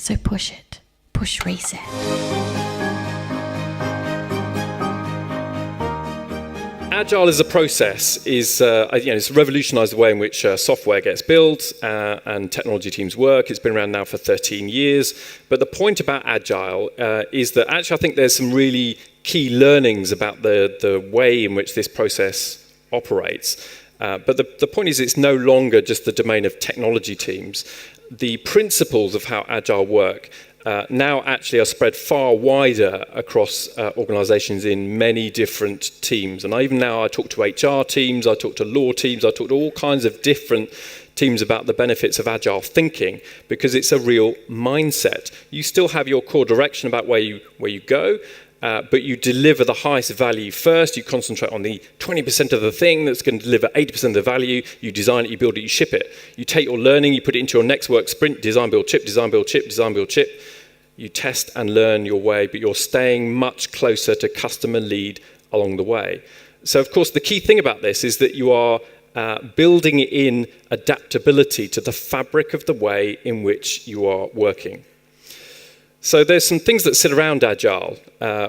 So push it. Push reset. Agile as a process it's revolutionised the way in which software gets built and technology teams work. It's been around now for 13 years. But the point about Agile is that actually I think there's some really key learnings about the way in which this process operates. But the point is it's no longer just the domain of technology teams. The principles of how Agile work now actually are spread far wider across organisations in many different teams. And I talk to HR teams, I talk to law teams, I talk to all kinds of different teams about the benefits of Agile thinking, because it's a real mindset. You still have your core direction about where you go, but you deliver the highest value first. You concentrate on the 20% of the thing that's going to deliver 80% of the value. You design it, you build it, you ship it. You take your learning, you put it into your next work sprint, design, build, chip, design, build, chip, design, build, chip. You test and learn your way, but you're staying much closer to customer lead along the way. So, of course, the key thing about this is that you are building in adaptability to the fabric of the way in which you are working. So there's some things that sit around Agile,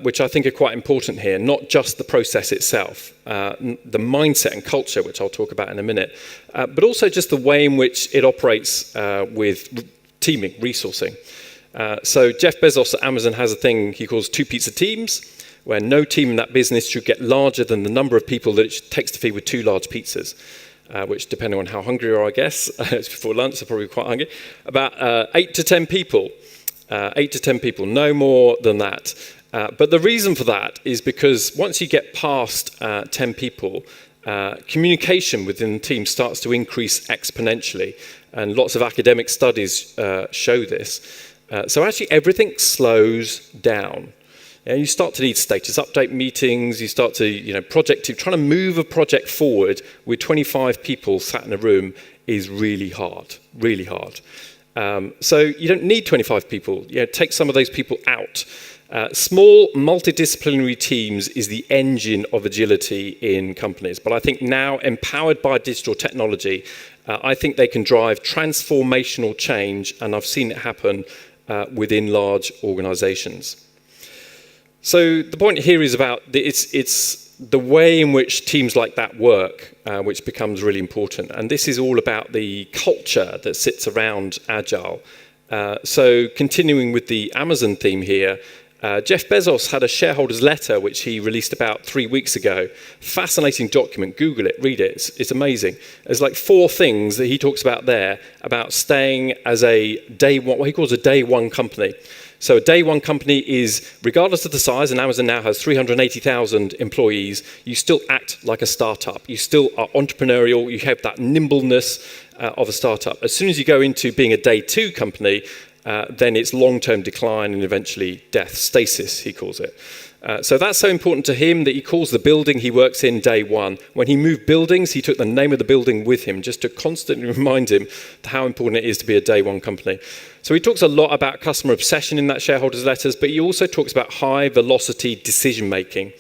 which I think are quite important here, not just the process itself, the mindset and culture, which I'll talk about in a minute, but also just the way in which it operates with teaming, resourcing. So Jeff Bezos at Amazon has a thing he calls 2 pizza teams, where no team in that business should get larger than the number of people that it takes to feed with 2 large pizzas, which, depending on how hungry you are, I guess, it's before lunch, so probably quite hungry, about 8 to 10 people. 8 to 10 people, no more than that. But the reason for that is because once you get past 10 people, communication within the team starts to increase exponentially. And lots of academic studies show this. So actually everything slows down. You start to need status update meetings, you start to, trying to move a project forward with 25 people sat in a room is really hard, really hard. So you don't need 25 people. Take some of those people out. Small multidisciplinary teams is the engine of agility in companies. But I think now, empowered by digital technology, I think they can drive transformational change, and I've seen it happen within large organizations. So the point here is about it's the way in which teams like that work, which becomes really important. And this is all about the culture that sits around Agile. So continuing with the Amazon theme here, Jeff Bezos had a shareholders letter which he released about 3 weeks ago. Fascinating document. Google it, read it. It's amazing. There's like 4 things that he talks about there about staying as a day one, what he calls a day one company. So a day one company is, regardless of the size, and Amazon now has 380,000 employees, you still act like a startup. You still are entrepreneurial. You have that nimbleness of a startup. As soon as you go into being a day two company, then it's long-term decline and eventually death, stasis, he calls it. So that's so important to him that he calls the building he works in day one. When he moved buildings, he took the name of the building with him just to constantly remind him how important it is to be a day one company. So he talks a lot about customer obsession in that shareholders' letters, but he also talks about high velocity decision making.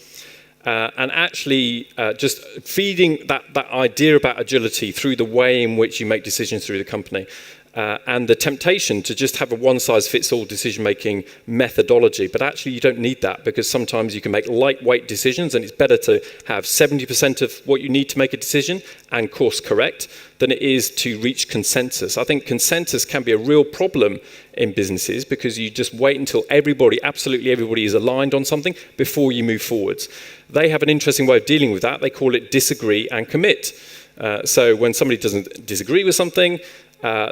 And actually just feeding that idea about agility through the way in which you make decisions through the company. And the temptation to just have a one-size-fits-all decision-making methodology. But actually, you don't need that, because sometimes you can make lightweight decisions, and it's better to have 70% of what you need to make a decision and course correct than it is to reach consensus. I think consensus can be a real problem in businesses, because you just wait until absolutely everybody is aligned on something before you move forwards. They have an interesting way of dealing with that. They call it disagree and commit. So when somebody doesn't disagree with something,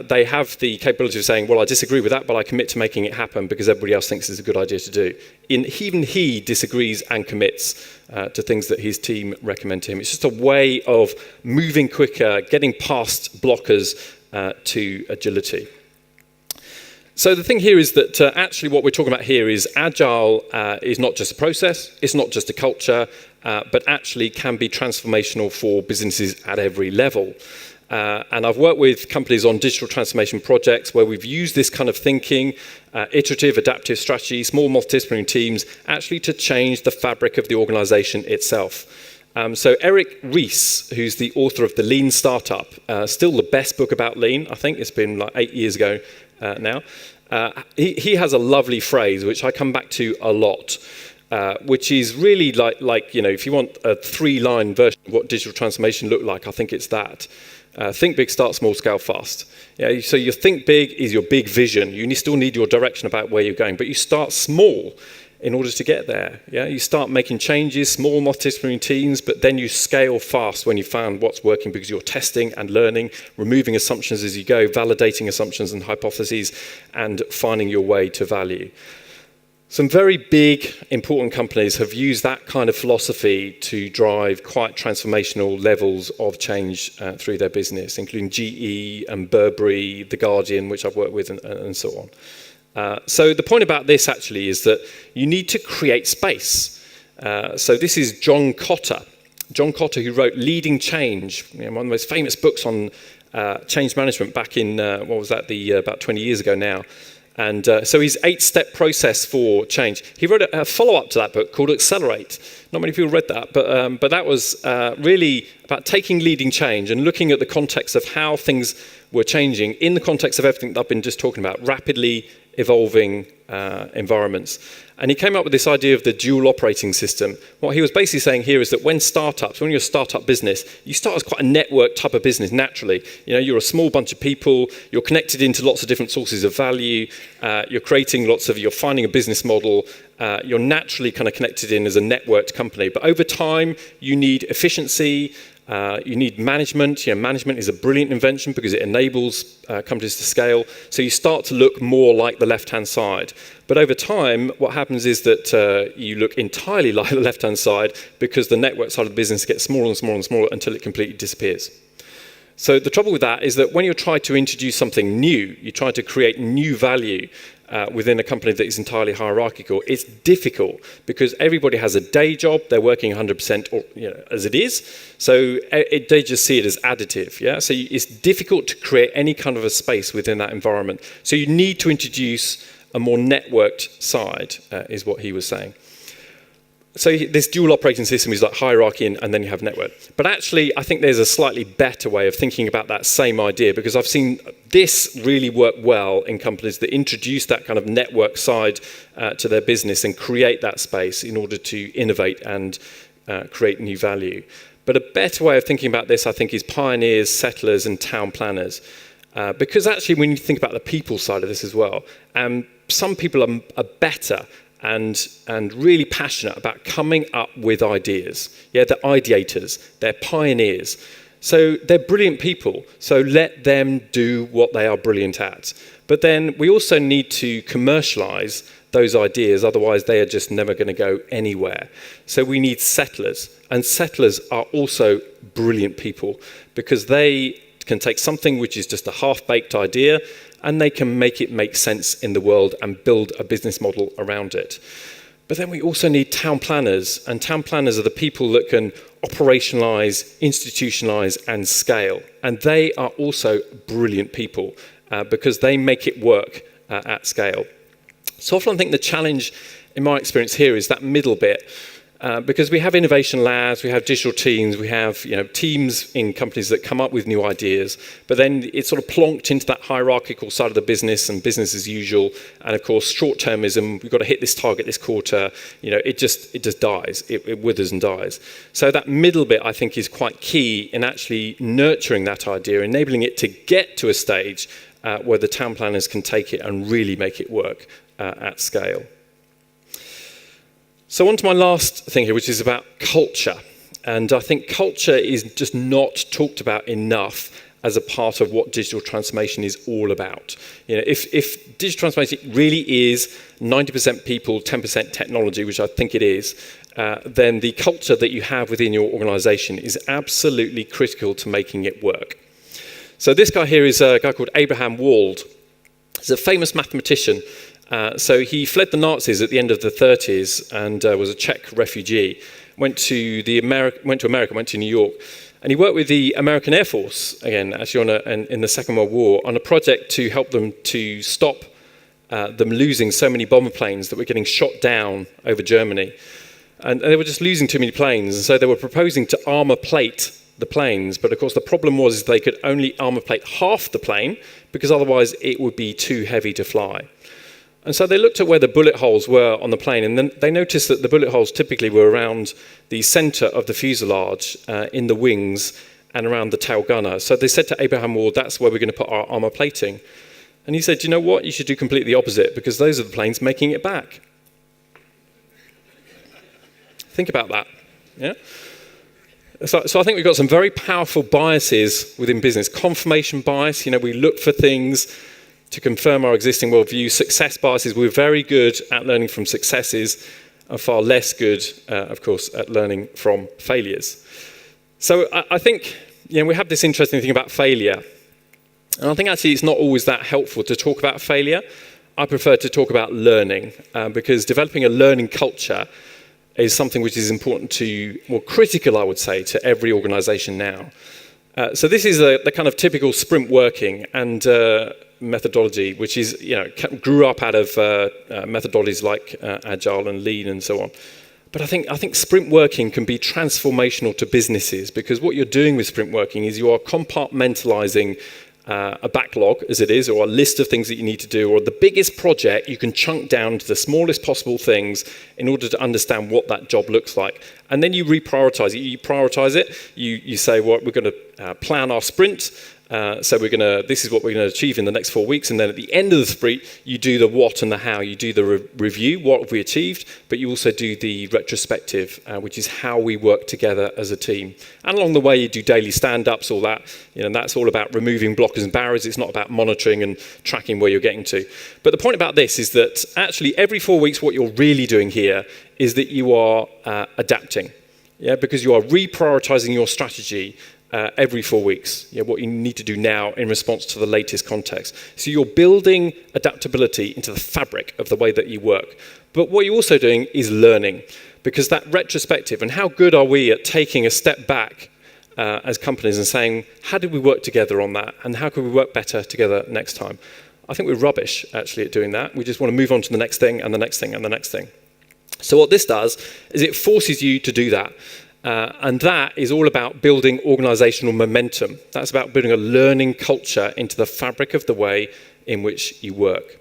they have the capability of saying, well, I disagree with that, but I commit to making it happen because everybody else thinks it's a good idea to do. Even he disagrees and commits to things that his team recommend to him. It's just a way of moving quicker, getting past blockers to agility. So the thing here is that actually what we're talking about here is Agile is not just a process, it's not just a culture, but actually can be transformational for businesses at every level. And I've worked with companies on digital transformation projects where we've used this kind of thinking, iterative, adaptive strategy, small multidisciplinary teams, actually to change the fabric of the organization itself. So Eric Ries, who's the author of The Lean Startup, still the best book about lean, I think. It's been like 8 years ago now. He has a lovely phrase, which I come back to a lot, which is really like if you want a 3-line version of what digital transformation looked like, I think it's that. Think big, start small, scale fast. Yeah, so your think big is your big vision. You still need your direction about where you're going, but you start small in order to get there. Yeah, you start making changes, small multidisciplinary teams, but then you scale fast when you found what's working because you're testing and learning, removing assumptions as you go, validating assumptions and hypotheses, and finding your way to value. Some very big, important companies have used that kind of philosophy to drive quite transformational levels of change through their business, including GE and Burberry, The Guardian, which I've worked with, and so on. So the point about this actually is that you need to create space. So this is John Cotter. John Cotter, who wrote Leading Change, one of the most famous books on change management back in, about 20 years ago now. And so his 8-step process for change. He wrote a follow-up to that book called Accelerate. Not many people read that, but that was really about taking leading change and looking at the context of how things were changing in the context of everything that I've been just talking about, rapidly evolving environments. And he came up with this idea of the dual operating system. What he was basically saying here is that when you're a startup business, you start as quite a network type of business naturally. You're a small bunch of people, you're connected into lots of different sources of value, you're finding a business model, you're naturally kind of connected in as a networked company. But over time, you need efficiency, you need management. Management is a brilliant invention because it enables companies to scale. So you start to look more like the left-hand side. But over time, what happens is that you look entirely like the left-hand side because the network side of the business gets smaller and smaller and smaller until it completely disappears. So the trouble with that is that when you try to introduce something new, you try to create new value within a company that is entirely hierarchical, it's difficult because everybody has a day job, they're working 100% as it is, so they just see it as additive. Yeah, so it's difficult to create any kind of a space within that environment. So you need to introduce a more networked side, is what he was saying. So this dual operating system is like hierarchy and then you have network. But actually, I think there's a slightly better way of thinking about that same idea because I've seen this really work well in companies that introduce that kind of network side to their business and create that space in order to innovate and create new value. But a better way of thinking about this, I think, is pioneers, settlers, and town planners. Because actually, when you think about the people side of this as well, some people are better and really passionate about coming up with ideas. Yeah, they're ideators, they're pioneers. So they're brilliant people, so let them do what they are brilliant at. But then we also need to commercialize those ideas, otherwise they are just never going to go anywhere. So we need settlers, and settlers are also brilliant people because they can take something which is just a half-baked idea and they can make it make sense in the world and build a business model around it. But then we also need town planners, and town planners are the people that can operationalize, institutionalize, and scale. And they are also brilliant people because they make it work at scale. So often I think the challenge, in my experience here, is that middle bit. Because we have innovation labs, we have digital teams, we have teams in companies that come up with new ideas, but then it's sort of plonked into that hierarchical side of the business and business as usual. And of course, short-termism, we've got to hit this target this quarter. It just dies. It withers and dies. So that middle bit, I think, is quite key in actually nurturing that idea, enabling it to get to a stage where the town planners can take it and really make it work at scale. So on to my last thing here, which is about culture. And I think culture is just not talked about enough as a part of what digital transformation is all about. If digital transformation really is 90% people, 10% technology, which I think it is, then the culture that you have within your organization is absolutely critical to making it work. So this guy here is a guy called Abraham Wald. He's a famous mathematician. So he fled the Nazis at the end of the 30s and was a Czech refugee. Went to America, went to New York, and he worked with the American Air Force again, actually in the Second World War, on a project to help them to stop them losing so many bomber planes that were getting shot down over Germany, and they were just losing too many planes. And so they were proposing to armor plate the planes, but of course the problem was they could only armor plate half the plane because otherwise it would be too heavy to fly. And so they looked at where the bullet holes were on the plane, and then they noticed that the bullet holes typically were around the center of the fuselage, in the wings, and around the tail gunner. So they said to Abraham Ward, that's where we're going to put our armor plating. And he said, you know what, you should do completely the opposite, because those are the planes making it back. Think about that. Yeah. So I think we've got some very powerful biases within business. Confirmation bias, we look for things to confirm our existing worldview. Success biases, we're very good at learning from successes, and far less good, of course, at learning from failures. So I think we have this interesting thing about failure. And I think actually it's not always that helpful to talk about failure. I prefer to talk about learning, because developing a learning culture is something which is important to, more critical, I would say, to every organization now. So this is the kind of typical sprint working and methodology, which is, grew up out of methodologies like Agile and Lean and so on. But I think sprint working can be transformational to businesses, because what you're doing with sprint working is you are compartmentalizing a backlog, as it is, or a list of things that you need to do, or the biggest project you can chunk down to the smallest possible things in order to understand what that job looks like. And then you reprioritize it. You prioritize it. You say, well, we're going to plan our sprint. So this is what we're going to achieve in the next 4 weeks. And then at the end of the sprint, you do the what and the how. You do the review, what have we achieved, but you also do the retrospective, which is how we work together as a team. And along the way, you do daily stand-ups, all that. That's all about removing blockers and barriers. It's not about monitoring and tracking where you're getting to. But the point about this is that actually every 4 weeks, what you're really doing here is that you are adapting, because you are reprioritizing your strategy every 4 weeks, what you need to do now in response to the latest context. So you're building adaptability into the fabric of the way that you work. But what you're also doing is learning, because that retrospective, and how good are we at taking a step back as companies and saying, how did we work together on that, and how can we work better together next time? I think we're rubbish, actually, at doing that. We just want to move on to the next thing, and the next thing, and the next thing. So what this does is it forces you to do that. And that is all about building organizational momentum. That's about building a learning culture into the fabric of the way in which you work.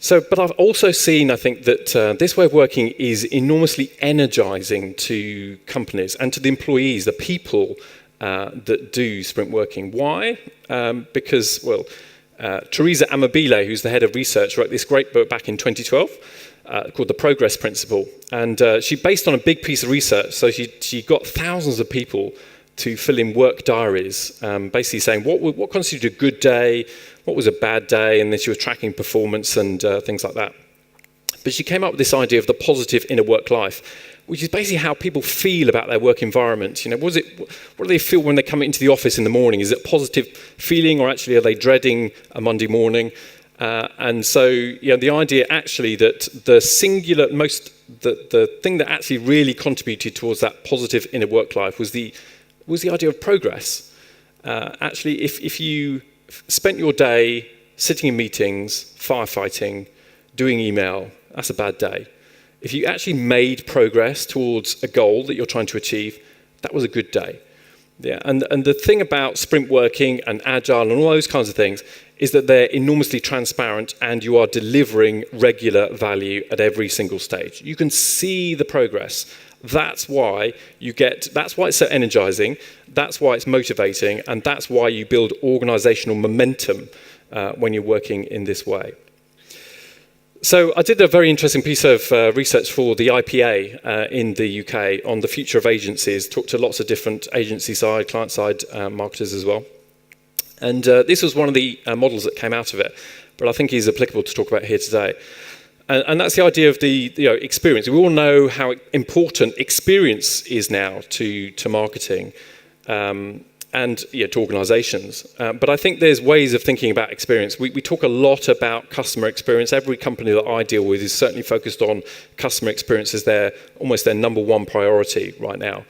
But I've also seen, I think, that this way of working is enormously energizing to companies and to the employees, the people that do sprint working. Why? Because, Teresa Amabile, who's the head of research, wrote this great book back in 2012. Called The Progress Principle. And she based on a big piece of research, so she got thousands of people to fill in work diaries, basically saying what constituted a good day, what was a bad day, and then she was tracking performance and things like that. But she came up with this idea of the positive inner work life, which is basically how people feel about their work environment. What do they feel when they come into the office in the morning? Is it a positive feeling, or actually are they dreading a Monday morning? And so, the idea actually that the thing that actually really contributed towards that positive inner work life was the idea of progress. Actually, if you spent your day sitting in meetings, firefighting, doing email, that's a bad day. If you actually made progress towards a goal that you're trying to achieve, that was a good day. Yeah, and the thing about sprint working and Agile and all those kinds of things is that they're enormously transparent, and you are delivering regular value at every single stage. You can see the progress. That's why it's so energizing, that's why it's motivating, and that's why you build organizational momentum when you're working in this way. So I did a very interesting piece of research for the IPA in the UK on the future of agencies, talked to lots of different agency side, client side marketers as well. And this was one of the models that came out of it, but I think is applicable to talk about here today. And that's the idea of the experience. We all know how important experience is now to marketing and to organizations. But I think there's ways of thinking about experience. We talk a lot about customer experience. Every company that I deal with is certainly focused on customer experience as almost their number one priority right now.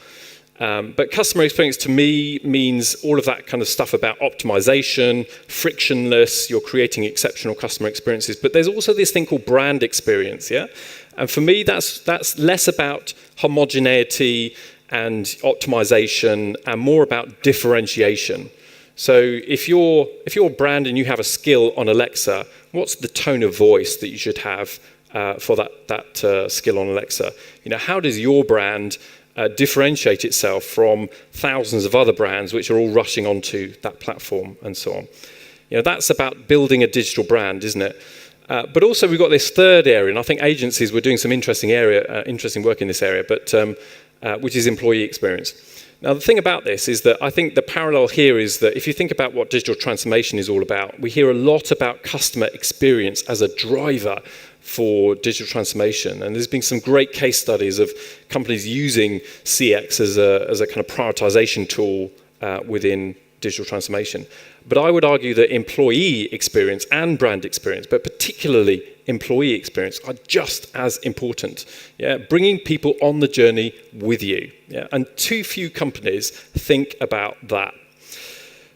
But customer experience to me means all of that kind of stuff about optimization, frictionless, you're creating exceptional customer experiences. But there's also this thing called brand experience, yeah? And for me, that's less about homogeneity and optimization and more about differentiation. So if you're a brand and you have a skill on Alexa, what's the tone of voice that you should have for that skill on Alexa? How does your brand differentiate itself from thousands of other brands which are all rushing onto that platform and so on? That's about building a digital brand, isn't it? But also we've got this third area, and I think agencies were doing some interesting work in this area, but which is employee experience. Now, the thing about this is that I think the parallel here is that if you think about what digital transformation is all about, we hear a lot about customer experience as a driver for digital transformation. And there's been some great case studies of companies using CX as a kind of prioritization tool within digital transformation. But I would argue that employee experience and brand experience, but particularly employee experience, are just as important. Bringing people on the journey with you. And too few companies think about that.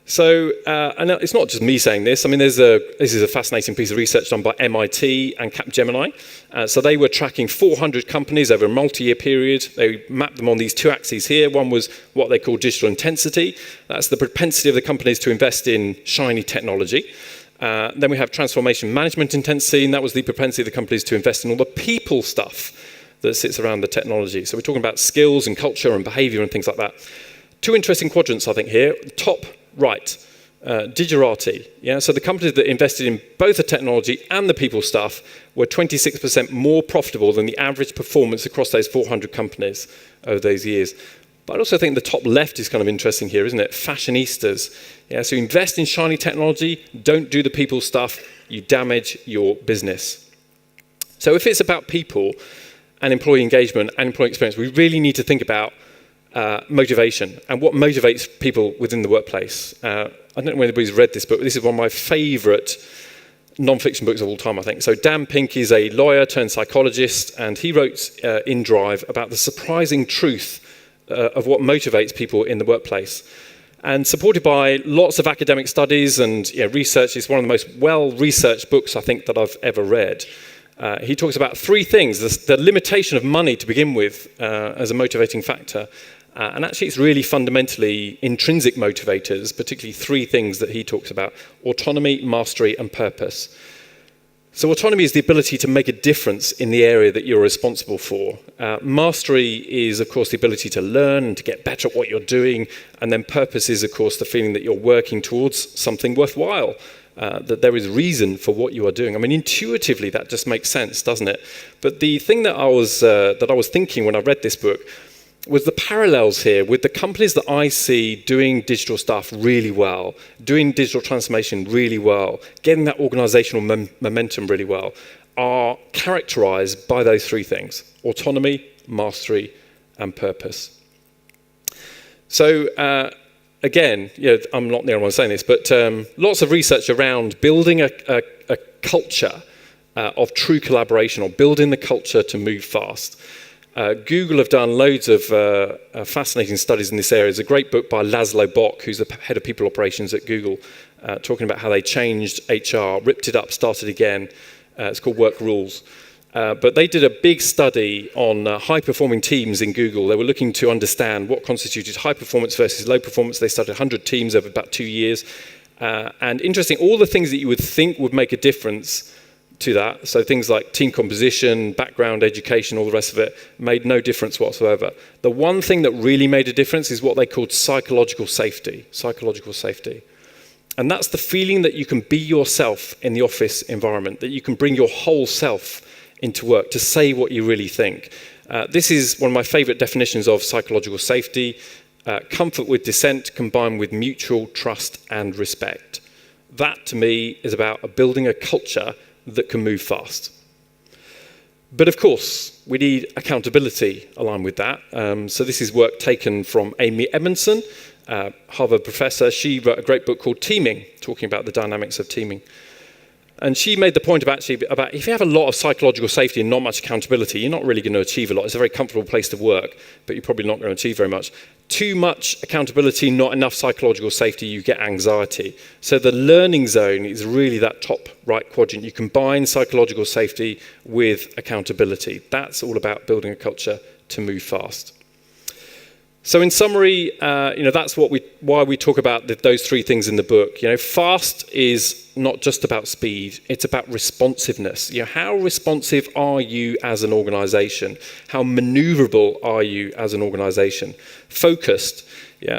So, and it's not just me saying this. I mean, this is a fascinating piece of research done by MIT and Capgemini. So they were tracking 400 companies over a multi-year period. They mapped them on these two axes here. One was what they call digital intensity. That's the propensity of the companies to invest in shiny technology. Then we have transformation management intensity, and that was the propensity of the companies to invest in all the people stuff that sits around the technology. So we're talking about skills and culture and behavior and things like that. Two interesting quadrants, I think, here. Top right, Digerati. So the companies that invested in both the technology and the people stuff were 26% more profitable than the average performance across those 400 companies over those years. But I also think the top left is kind of interesting here, isn't it? Fashionistas. So invest in shiny technology, don't do the people stuff, you damage your business. So if it's about people and employee engagement and employee experience, we really need to think about motivation and what motivates people within the workplace. I don't know if anybody's read this book, but this is one of my favorite non-fiction books of all time, I think. So Dan Pink is a lawyer turned psychologist, and he wrote in Drive about the surprising truth of what motivates people in the workplace. And supported by lots of academic studies and research, it's one of the most well-researched books, I think, that I've ever read. He talks about three things: the limitation of money to begin with as a motivating factor. And actually, it's really fundamentally intrinsic motivators, particularly three things that he talks about: autonomy, mastery, and purpose. So autonomy is the ability to make a difference in the area that you're responsible for. Mastery is, of course, the ability to learn and to get better at what you're doing. And then purpose is, of course, the feeling that you're working towards something worthwhile, that there is reason for what you are doing. I mean, intuitively, that just makes sense, doesn't it? But the thing that I was thinking when I read this book was the parallels here with the companies that I see doing digital stuff really well, doing digital transformation really well, getting that organizational momentum really well, are characterized by those three things: autonomy, mastery, and purpose. So again, I'm not the only one saying this, but lots of research around building a culture of true collaboration, or building the culture to move fast. Google have done loads of fascinating studies in this area. There's a great book by Laszlo Bock, who's the head of people operations at Google, talking about how they changed HR, ripped it up, started again. It's called Work Rules. But they did a big study on high-performing teams in Google. They were looking to understand what constituted high performance versus low performance. They studied 100 teams over about 2 years. And interesting, all the things that you would think would make a difference to that, so things like team composition, background, education, all the rest of it, made no difference whatsoever. The one thing that really made a difference is what they called psychological safety. Psychological safety. And that's the feeling that you can be yourself in the office environment, that you can bring your whole self into work to say what you really think. This is one of my favorite definitions of psychological safety: comfort with dissent combined with mutual trust and respect. That, to me, is about building a culture that can move fast. But of course, we need accountability aligned with that. So this is work taken from Amy Edmondson, Harvard professor. She wrote a great book called Teaming, talking about the dynamics of teaming. And she made the point about if you have a lot of psychological safety and not much accountability, you're not really going to achieve a lot. It's a very comfortable place to work, but you're probably not going to achieve very much. Too much accountability, not enough psychological safety, you get anxiety. So the learning zone is really that top right quadrant. You combine psychological safety with accountability. That's all about building a culture to move fast. So in summary, that's why we talk about those three things in the book. Fast is not just about speed, it's about responsiveness. How responsive are you as an organization? How maneuverable are you as an organization? Focused,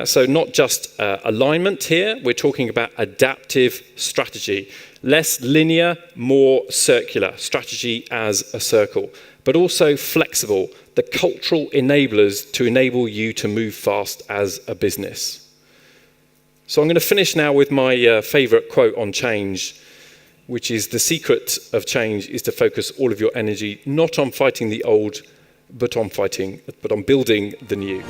so not just alignment here, we're talking about adaptive strategy. Less linear, more circular, strategy as a circle, but also flexible, the cultural enablers to enable you to move fast as a business. So I'm going to finish now with my favorite quote on change, which is the secret of change is to focus all of your energy not on fighting the old, but on building the new.